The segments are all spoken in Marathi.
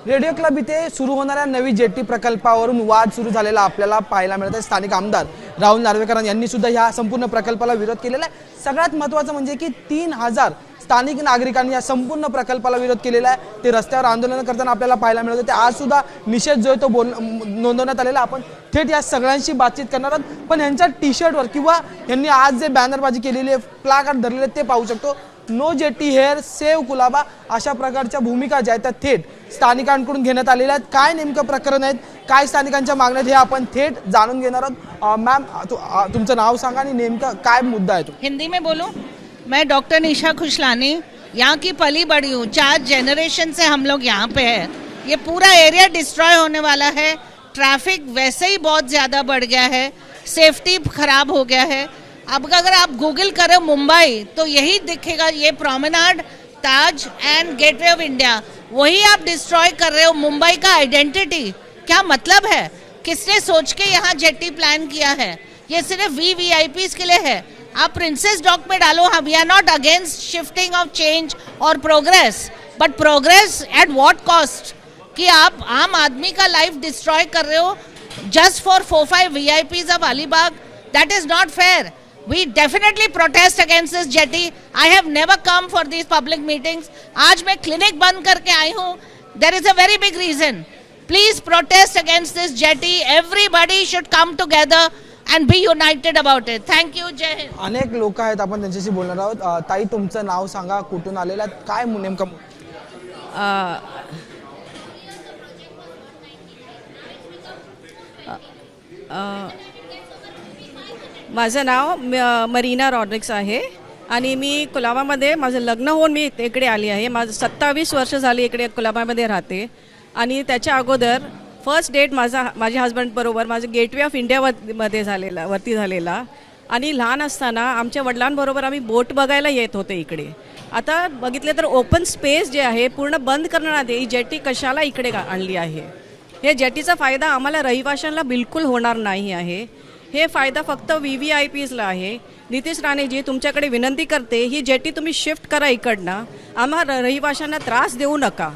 रेडिओ क्लब इथे सुरू होणाऱ्या नवी जेटी प्रकल्पावरून वाद सुरू झालेला आपल्याला पाहायला मिळत आहे। स्थानिक आमदार राहुल नार्वेकर यांनी सुद्धा या संपूर्ण प्रकल्पाला विरोध केलेला आहे। सगळ्यात महत्त्वाचं म्हणजे की 3000 स्थानिक नागरिकांनी या संपूर्ण प्रकल्पाला विरोध केलेला आहे। ते रस्त्यावर आंदोलन करताना आपल्याला पाहायला मिळत होते। आज सुद्धा निषेध जो आहे तो नोंदवण्यात आलेला। आपण थेट या सगळ्यांशी बातचीत करणार आहोत। पण यांच्या टी शर्टवर किंवा यांनी आज जे बॅनरबाजी केलेली आहे, प्लाकार्ड धरलेले ते पाहू शकतो। No jetty here save Colaba अशा प्रकारच्या भूमिका ज्या आहेत त्या थेट स्थानिकांकडून घेण्यात आलेल्या आहेत। काय नेमकं प्रकरण आहेत, काय स्थानिकांच्या मागण्या हे आपण थेट जाणून घेणार आहोत। मॅम तुमचं नाव सांगा आणि नेमका काय मुद्दा आहे तो। हिंदी में बोलूं? मैं डॉक्टर निशा खुशलानी, यहाँ की पली बड़ी हूँ। 4 जनरेशन से हम लोग यहाँ पे हैं। ये पूरा एरिया डिस्ट्रॉय होने वाला है। ट्रैफिक वैसे ही बहुत ज़्यादा बढ़ गया है, सेफ्टी खराब हो गया है। अब अगर आप गूगल करें मुंबई तो यही दिखेगा, ये promenade, Taj end gateway of India, वही आप डिस्ट्रॉय कर रहे हो। मुंबई का आइडेंटिटी क्या मतलब है? किसने सोच के यहाँ जेटी प्लान किया है? ये सिर्फ वीआईपीज के लिए है। आप प्रिंसेस डॉक में डालो। हाँ, we are not against shifting of change और progress, but progress at what cost? कि आप आम आदमी का लाइफ डिस्ट्रॉय कर रहे हो just for 4-5 VIPs of Alibag. That is not fair. We definitely protest against this jetty. I have never come for these public meetings. आज मैं clinic बंद करके आई हूँ। There is a very big reason. Please protest against this jetty. Everybody should come together and be united about it. Thank you. जय हिंद। अनेक लोक आहेत, आपण त्यांच्याशी बोलणार आहोत। ताई तुमचं नाव सांगा, कुठून आलेला, काय नेमकं? माझं नाव मरीना रॉड्रिक्स आहे आणि मी कुलाबामध्ये माझं लग्न होऊन मी इकडे आली आहे। माझं 27 वर्ष झाली इकडे कुलाबामध्ये राहते। आणि त्याच्या अगोदर फर्स्ट डेट माझ्या हस्बंडबरोबर माझं गेटवे ऑफ इंडियामध्ये वरती झालेला। आणि लहान असताना आमच्या वडिलांबरोबर आम्ही बोट बघायला येत होते इकडे। आता बघितले तर ओपन स्पेस जे आहे पूर्ण बंद करण्यात आली। ही जेटी कशाला इकडे आणली आहे? हे जेटीचा फायदा आम्हाला रहिवाशांना बिलकुल होणार नाही आहे। हे फायदा फक्त VVIPsला आहे। नितेश राणेजी, तुमच्याकडे विनंती करते, ही जेटी तुम्ही शिफ्ट करा इकडनं। आम्हाला रहिवाशांना त्रास देऊ नका।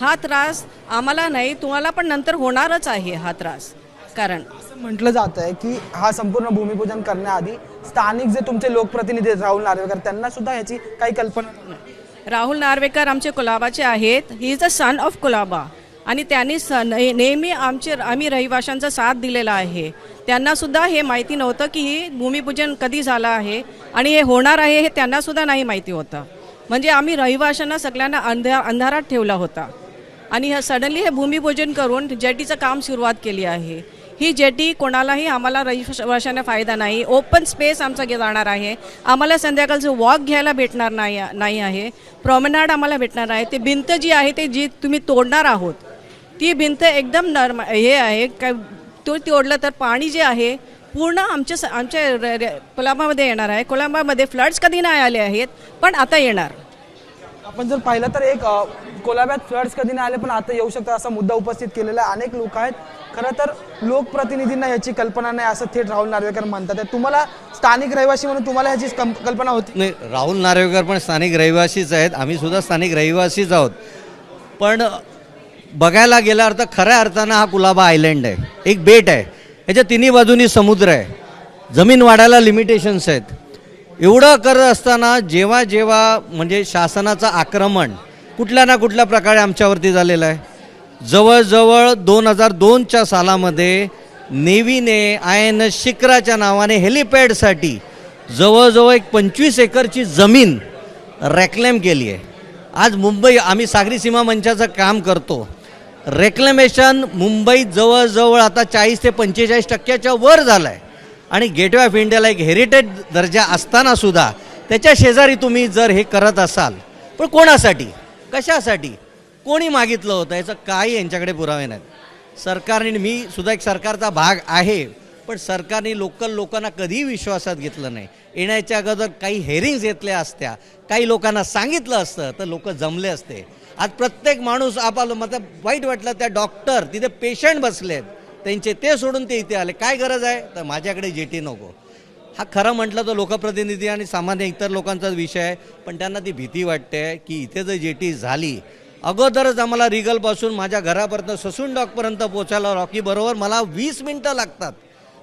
हा त्रास आम्हाला नाही, तुम्हाला पण नंतर होणारच आहे हा त्रास। कारण असं म्हटलं जात आहे की हा संपूर्ण भूमिपूजन करण्याआधी स्थानिक जे तुमचे लोकप्रतिनिधी राहुल नार्वेकर त्यांना सुद्धा याची काही कल्पना नाही। राहुल नार्वेकर आमचे कुलाबाचे आहेत। He is a son of Colaba आणि त्यांनी नेहमी आम्ही रहिवाशांचा साथ दिलेला आहे। त्यांना सुद्धा हे माहिती नव्हतं की ही भूमिपूजन कधी झालं आहे आणि हे होणार आहे हे त्यांना सुद्धा नाही माहिती होतं। म्हणजे आम्ही रहिवाशांना सगळ्यांना अंधारात ठेवला होता आणि सडनली हे भूमिपूजन करून जेटीचं काम सुरुवात केली आहे। ही जेटी कोणालाही आम्हाला रहिवाशांना फायदा नाही। ओपन स्पेस आमचा जाणार आहे। आम्हाला संध्याकाळचं वॉक घ्यायला भेटणार नाही आहे। प्रॉमेनाड आम्हाला भेटणार आहे। ते भिंत जी आहे ते जी तुम्ही तोडणार आहोत ती भिंत एकदम नरम हे आहे काय, तो तोडलं तर पाणी जे आहे पूर्ण आमच्या कोलाबामध्ये येणार आहे। कोलाबामध्ये फ्लड्स कधी नाही आले आहेत पण आता येणार। आपण जर पाहिलं तर एक कोलाब्यात फ्लड्स कधी नाही आले पण आता येऊ शकतात असा मुद्दा उपस्थित केलेला आहे। अनेक लोक आहेत, खरं तर लोकप्रतिनिधींना याची कल्पना नाही असं थेट राहुल नार्वेकर म्हणतात। तुम्हाला स्थानिक रहिवासी म्हणून तुम्हाला ह्याची कल्पना होती? नाही, राहुल नार्वेकर पण स्थानिक रहिवासीच आहेत, आम्ही सुद्धा स्थानिक रहिवासीच आहोत। पण बघायला गेल्यावर तर खऱ्या अर्थानं हा कुलाबा आयलंड आहे, एक बेट आहे। ह्याच्या तिन्ही बाजूनी समुद्र आहे, जमीन वाढायला लिमिटेशन्स आहेत। एवढं करत असताना जेव्हा जेव्हा म्हणजे शासनाचं आक्रमण कुठल्या ना कुठल्या प्रकारे आमच्यावरती झालेलं आहे। जवळजवळ 2002च्या सालामध्ये नेव्हीने INS शिक्राच्या नावाने हेलिपॅडसाठी जवळजवळ एक 25 एकरची जमीन रेक्लेम केली आहे। आज मुंबई, आम्ही सागरी सीमा मंचाचं काम करतो, रेक्लेमेशन मुंबईत जवळजवळ आता 40 ते 45% वर झालं आहे। आणि गेटवे ऑफ इंडियाला एक हेरिटेज दर्जा असताना सुद्धा त्याच्या शेजारी तुम्ही जर हे करत असाल, पण कोणासाठी, कशासाठी, कोणी मागितलं होतं याचं काही यांच्याकडे पुरावे नाहीत। सरकारने, मी सुद्धा एक सरकारचा भाग आहे, पण सरकारने लोकल लोकांना कधीही विश्वासात घेतलं नाही। येण्याच्या अगोदर काही हेरिंग्स घेतल्या असत्या, काही लोकांना सांगितलं असतं तर लोक जमले असते। आज प्रत्येक माणूस आपलं मतलब वाईट वाटलं, त्या डॉक्टर तिथे पेशंट बसलेत त्यांचे, ते सोडून ते इथे आले। काय गरज आहे? तर माझ्याकडे जेटी नको। हा खरं म्हटलं तर लोकप्रतिनिधी आणि सामान्य इतर लोकांचाच विषय आहे, पण त्यांना ती भीती वाटते की इथे जर जेटी झाली अगोदरच आम्हाला रिगलपासून माझ्या घरापर्यंत ससून डॉकपर्यंत पोचायला रॉकी बरोबर मला 20 मिनटं लागतात.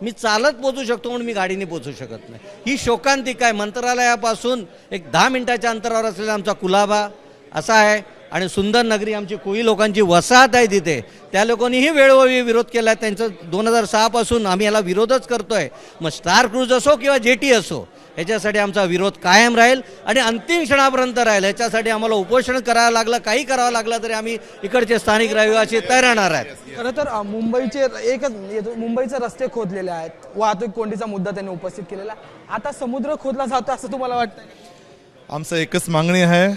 मी चालत पोचू शकतो म्हणून मी गाडीने पोचू शकत नाही. ही शोकांतिका आहे. मंत्रालयापासून एक 10 मिनटाच्या अंतरावर असलेला आमचा कुलाबा असा आहे. आणि सुंदर नगरी आमची कोळी लोकांची वसाहत आहे तिथे. त्या लोकांनीही वेळोवेळी विरोध केला आहे. त्यांचं 2006 पासून आम्ही याला विरोधच करतो आहे. मग स्टार क्रूज असो किंवा जेटी असो, याच्यासाठी आमचा विरोध कायम राहील आणि अंतिम क्षणापर्यंत राहील. याच्यासाठी आम्हाला उपोषण करावं लागलं, काही करावं लागलं तरी आम्ही इकडचे स्थानिक रहिवासी तयार राहणार आहेत. खरं तर मुंबईचे रस्ते खोदलेले आहेत, वाहतूक कोंडीचा मुद्दा त्यांनी उपस्थित केलेला आहे. आता समुद्र खोदला जातो असं तुम्हाला वाटतं? आमचं एकच मागणी आहे,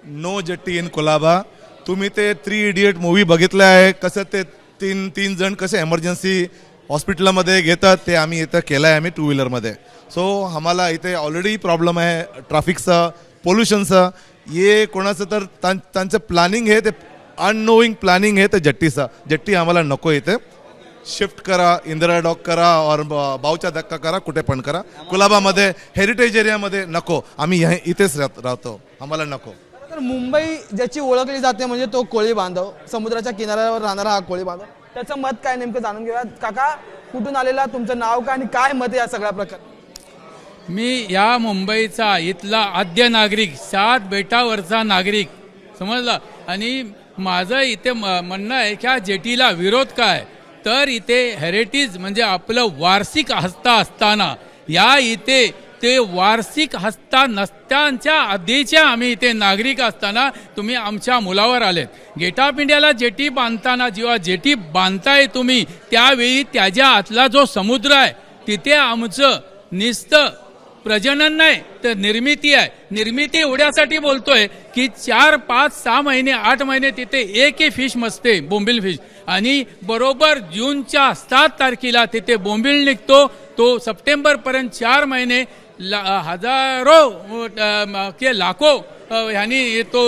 नो जेट्टी इन कुलाबा. तुम्ही ते 3 इडियट मूवी बघितलं आहे, कसं ते तीन जण कसे एमर्जन्सी हॉस्पिटलमध्ये घेतात, ते आम्ही इथं केलं आहे आम्ही 2 व्हीलरमध्ये. सो आम्हाला इथे ऑलरेडी प्रॉब्लेम आहे ट्रॅफिकचा, पोल्युशनचा. हे कोणाचं तर त्यांचं प्लॅनिंग आहे, ते अननोईंग प्लॅनिंग आहे ते जेट्टीचा. जेट्टी आम्हाला नको. इथे शिफ्ट करा, इंदिरा डॉक करा और बावचा धक्का करा, कुठे पण करा. कुलाबामध्ये हेरिटेज एरियामध्ये नको. आम्ही इथेच राहतो, आम्हाला नको. तर मुंबई ज्याची ओळखली जाते म्हणजे तो कोळी बांधव, समुद्राच्या किनाऱ्यावर राहणारा हा कोळी बांधव. त्याचं मत काय नेमकं जाणून घेऊया. काका, कुठून आलेला, तुमचं नाव काय आणि काय मत आहे या सगळ्या प्रकार? मी या मुंबईचा इथला आद्य नागरिक, 7 बेटावरचा नागरिक, समजला. आणि माझं इथे म्हणणं आहे की ह्या जेटीला विरोध काय, तर इथे हेरिटेज म्हणजे आपलं वार्षिक हस्ता असताना या इथे ते वार्षिक हस्ता नसत्यांच्या आधीच्या आम्ही इथे नागरिक असताना तुम्ही आमच्या मुलावर आलेत. गेट ऑफ इंडियाला जेटी बांधताना जेव्हा जेटी बांधताय तुम्ही, त्यावेळी त्याच्या आतला जो समुद्र आहे तिथे आमचं नुसतं प्रजनन नाही तर निर्मिती आहे. निर्मिती एवढ्यासाठी बोलतोय की 4, 5, 6 महिने 8 महिने तिथे एकही फिश मसते, बोंबील फिश. आणि बरोबर जूनच्या 7 तारखेला तिथे बोंबील निघतो. तो सप्टेंबरपर्यंत 4 महिने हजारो के लाखो ह्यानी तो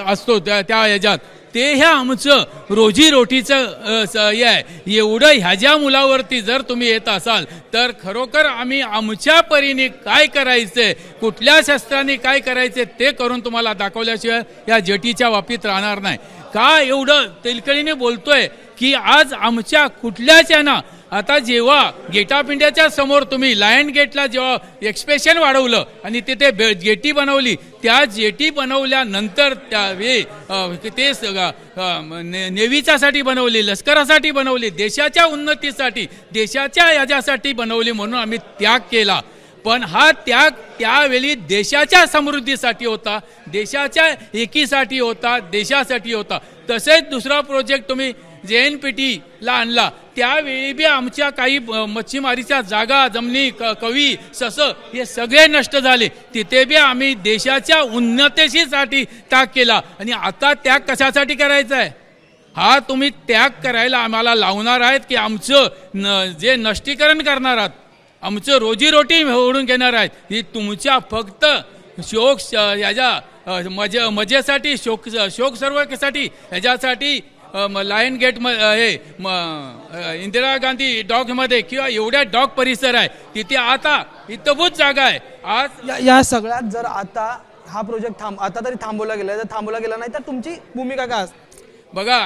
असतो त्या ह्याच्यात. ते ह्या आमचं रोजीरोटीचं हे आहे. एवढं ह्याच्या मुलावरती जर तुम्ही येत असाल तर खरोखर आम्ही आमच्या परीने काय करायचंय, कुठल्या शस्त्राने काय करायचे ते करून तुम्हाला दाखवल्याशिवाय या जेटीच्या बाबतीत राहणार नाही. का एवढं तिलकळीने बोलतोय की आज आमच्या कुठल्याच याना, आता जेव्हा गेट ऑफ इंडियाच्या समोर तुम्ही लायन गेटला जेव्हा एक्सप्रेशन वाढवलं आणि तिथे जेटी बनवली, त्या जेटी बनवल्यानंतर त्यावेळी ते नेव्हीच्यासाठी बनवली, लष्करासाठी बनवली, देशाच्या उन्नतीसाठी, देशाच्या याच्यासाठी बनवली म्हणून आम्ही त्याग केला. पण हा त्याग त्यावेळी देशाच्या समृद्धीसाठी होता, देशाच्या एकीसाठी होता, देशासाठी होता. तसेच दुसरा प्रोजेक्ट तुम्ही JNPTला आणला, त्यावेळी बी आमच्या काही मच्छीमारीच्या जागा, जमिनी, कवी, सस हे सगळे नष्ट झाले. तिथे बी आम्ही देशाच्या उन्नतीसाठी त्याग केला. आणि आता त्याग कशासाठी करायचा आहे? हा तुम्ही त्याग करायला आम्हाला लावणार आहेत की आमचं जे नष्टीकरण करणार आहात, आमचं रोजीरोटी ओढून घेणार आहेत? ही तुमच्या फक्त शोक याच्या मजेसाठी, शोक सर्वसाठी, ह्याच्यासाठी लायन गेट हे इंदिरा गांधी डॉकमध्ये किंवा एवढ्या डॉक परिसर आहे तिथे आता इतभूत जागा आहे. आज या सगळ्यात जर आता हा प्रोजेक्ट आता तरी थांबवला गेला, जर थांबवला गेला नाही तर तुमची भूमिका काय असते? बघा,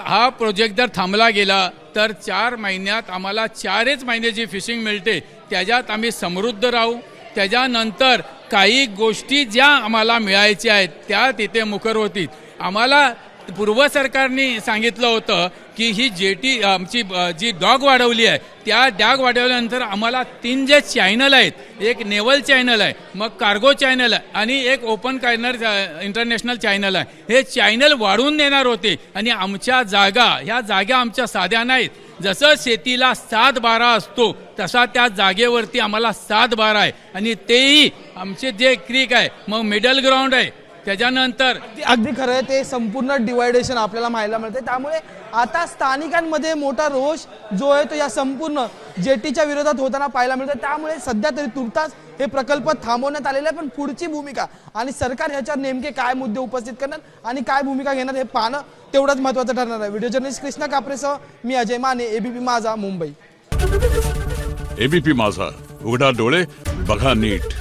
हा प्रोजेक्ट जर थांबला गेला तर 4 महिन्यात आम्हाला 4च महिन्याची फिशिंग मिळते, त्याच्यात आम्ही समृद्ध राहू. त्याच्यानंतर काही गोष्टी ज्या आम्हाला मिळायच्या आहेत त्या तिथे मुखर होतील. आम्हाला पूर्व सरकारने सांगितलं होतं की ही जेटी आमची जी डॉग वाढवली आहे, त्या डॉग वाढवल्यानंतर आम्हाला 3 जे चॅनल आहेत, एक नेव्हल चॅनल आहे, मग कार्गो चॅनल आहे आणि एक ओपन कॉर्नर इंटरनॅशनल चॅनल आहे. हे चॅनल वाढवून देणार होते. आणि आमच्या जागा, ह्या जागा आमच्या साध्या नाहीत. जसं शेतीला 7-12 असतो तसा त्या जागेवरती आम्हाला 7-12 आहे. आणि तेही आमचे जे क्रीक आहे, मग मिडल ग्राउंड आहे. त्याच्यानंतर अगदी खरं आहे, ते संपूर्ण डिवायडेशन आपल्याला पाहायला मिळते. त्यामुळे आता स्थानिकांमध्ये मोठा रोष जो आहे तो या संपूर्ण जेटीच्या विरोधात होताना पाहायला मिळतो. त्यामुळे सध्या तरी तुर्तास हे प्रकल्प थांबवण्यात आलेले आहे. पण पुढची भूमिका आणि सरकार ह्याच्यावर नेमके काय मुद्दे उपस्थित करणार आणि काय भूमिका घेणार हे पाहणं तेवढंच महत्त्वाचं ठरणार आहे. व्हिडिओ जर्नलिस्ट कृष्णा कापरेसह मी अजय माने, ABP माझा, मुंबई. ABP माझा, उघडा डोळे बघा नीट.